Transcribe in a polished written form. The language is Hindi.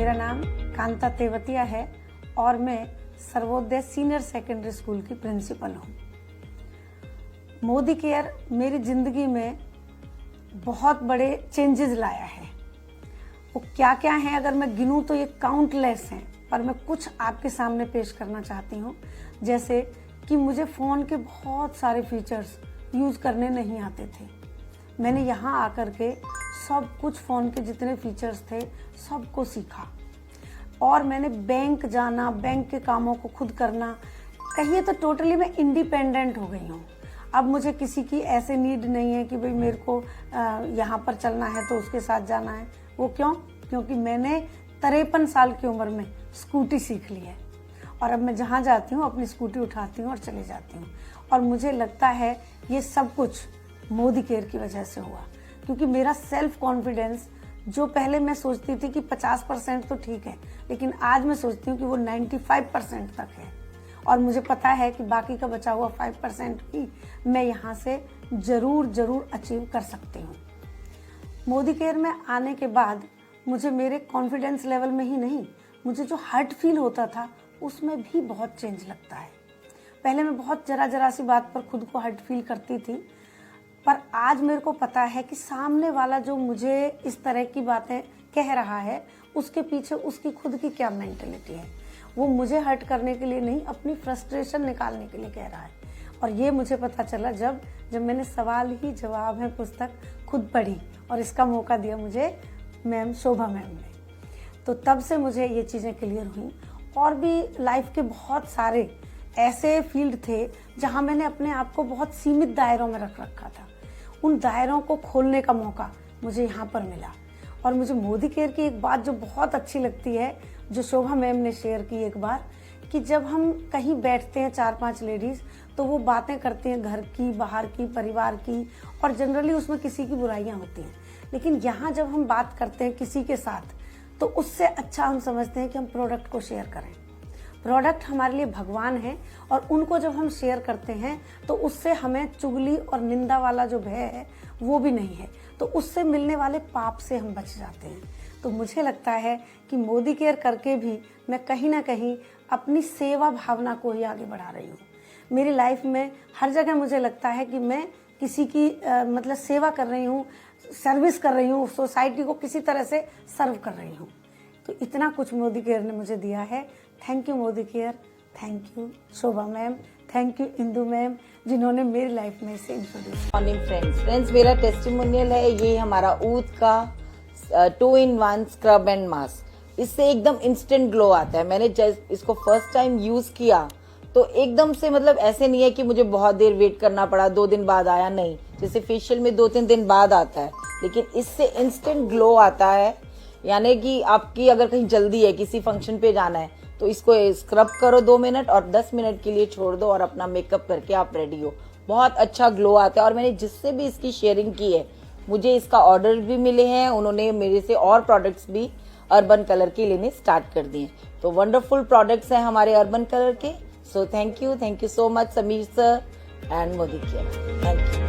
मेरा नाम कांता तेवतिया है और मैं सर्वोदय सीनियर सेकेंडरी स्कूल की प्रिंसिपल हूँ। मोदी केयर मेरी ज़िंदगी में बहुत बड़े चेंजेस लाया है। वो क्या क्या है अगर मैं गिनूँ तो ये काउंटलेस हैं, पर मैं कुछ आपके सामने पेश करना चाहती हूँ। जैसे कि मुझे फ़ोन के बहुत सारे फीचर्स यूज़ करने नहीं आते थे। मैंने यहाँ आकर के सब कुछ फ़ोन के जितने फीचर्स थे सबको सीखा और मैंने बैंक जाना, बैंक के कामों को खुद करना, कहिए तो टोटली मैं इंडिपेंडेंट हो गई हूँ। अब मुझे किसी की ऐसे नीड नहीं है कि भाई मेरे को यहाँ पर चलना है तो उसके साथ जाना है। वो क्यों? क्योंकि मैंने 53 साल की उम्र में स्कूटी सीख ली है और अब मैं जहाँ जाती हूँ अपनी स्कूटी उठाती हूँ और चले जाती हूँ। और मुझे लगता है ये सब कुछ मोदी केयर की वजह से हुआ, क्योंकि मेरा सेल्फ कॉन्फिडेंस जो पहले मैं सोचती थी कि 50% तो ठीक है, लेकिन आज मैं सोचती हूँ कि वो 95% तक है और मुझे पता है कि बाकी का बचा हुआ 5% ही मैं यहाँ से ज़रूर अचीव कर सकती हूँ। मोदी केयर में आने के बाद मुझे मेरे कॉन्फिडेंस लेवल में ही नहीं, मुझे जो हर्ट फील होता था उसमें भी बहुत चेंज लगता है। पहले मैं बहुत जरा सी बात पर खुद को हर्ट फील करती थी, पर आज मेरे को पता है कि सामने वाला जो मुझे इस तरह की बातें कह रहा है उसके पीछे उसकी खुद की क्या मेंटेलिटी है। वो मुझे हर्ट करने के लिए नहीं, अपनी फ्रस्ट्रेशन निकालने के लिए कह रहा है। और ये मुझे पता चला जब मैंने सवाल ही जवाब है पुस्तक खुद पढ़ी और इसका मौका दिया मुझे मैम शोभा मैम ने, तो तब से मुझे ये चीज़ें क्लियर हुई। और भी लाइफ के बहुत सारे ऐसे फील्ड थे जहाँ मैंने अपने आप को बहुत सीमित दायरों में रख रखा था। उन दायरों को खोलने का मौका मुझे यहाँ पर मिला। और मुझे मोदी केयर की एक बात जो बहुत अच्छी लगती है, जो शोभा मैम ने शेयर की एक बार, कि जब हम कहीं बैठते हैं 4-5 लेडीज़ तो वो बातें करती हैं घर की, बाहर की, परिवार की, और जनरली उसमें किसी की बुराइयाँ होती हैं। लेकिन यहाँ जब हम बात करते हैं किसी के साथ तो उससे अच्छा हम समझते हैं कि हम प्रोडक्ट को शेयर करें। प्रोडक्ट हमारे लिए भगवान है और उनको जब हम शेयर करते हैं तो उससे हमें चुगली और निंदा वाला जो भय है वो भी नहीं है, तो उससे मिलने वाले पाप से हम बच जाते हैं। तो मुझे लगता है कि मोदी केयर करके भी मैं कहीं ना कहीं अपनी सेवा भावना को ही आगे बढ़ा रही हूँ। मेरी लाइफ में हर जगह मुझे लगता है कि मैं किसी की मतलब सेवा कर रही हूँ, सर्विस कर रही हूँ, सोसाइटी को किसी तरह से सर्व कर रही हूँ। तो इतना कुछ मोदी केयर ने मुझे दिया है। Thank you Modi care, thank you Shobha ma'am, thank you Indu ma'am, जिन्होंने मेरी लाइफ में इसे इंट्रोड्यूस। मॉर्निंग फ्रेंड्स, मेरा टेस्टिमोनियल है। ये हमारा ऊद का 2-in-1 स्क्रब एंड मास्क। इससे एकदम इंस्टेंट ग्लो आता है। मैंने जब इसको फर्स्ट टाइम यूज किया तो एकदम से, मतलब ऐसे नहीं है कि मुझे बहुत देर वेट करना पड़ा, 2 दिन बाद आया, नहीं। जैसे फेशियल में 2-3 दिन बाद आता है, लेकिन इससे इंस्टेंट ग्लो आता है। यानी कि आपकी अगर कहीं जल्दी है, किसी फंक्शन पे जाना है, तो इसको स्क्रब करो 2 मिनट और 10 मिनट के लिए छोड़ दो और अपना मेकअप करके आप रेडी हो। बहुत अच्छा ग्लो आता है। और मैंने जिससे भी इसकी शेयरिंग की है, मुझे इसका ऑर्डर भी मिले हैं। उन्होंने मेरे से और प्रोडक्ट्स भी अर्बन कलर के लेने स्टार्ट कर दिए। तो वंडरफुल प्रोडक्ट्स हैं हमारे अर्बन कलर के। So thank you so much Sameer sir and Modi care. Thank you.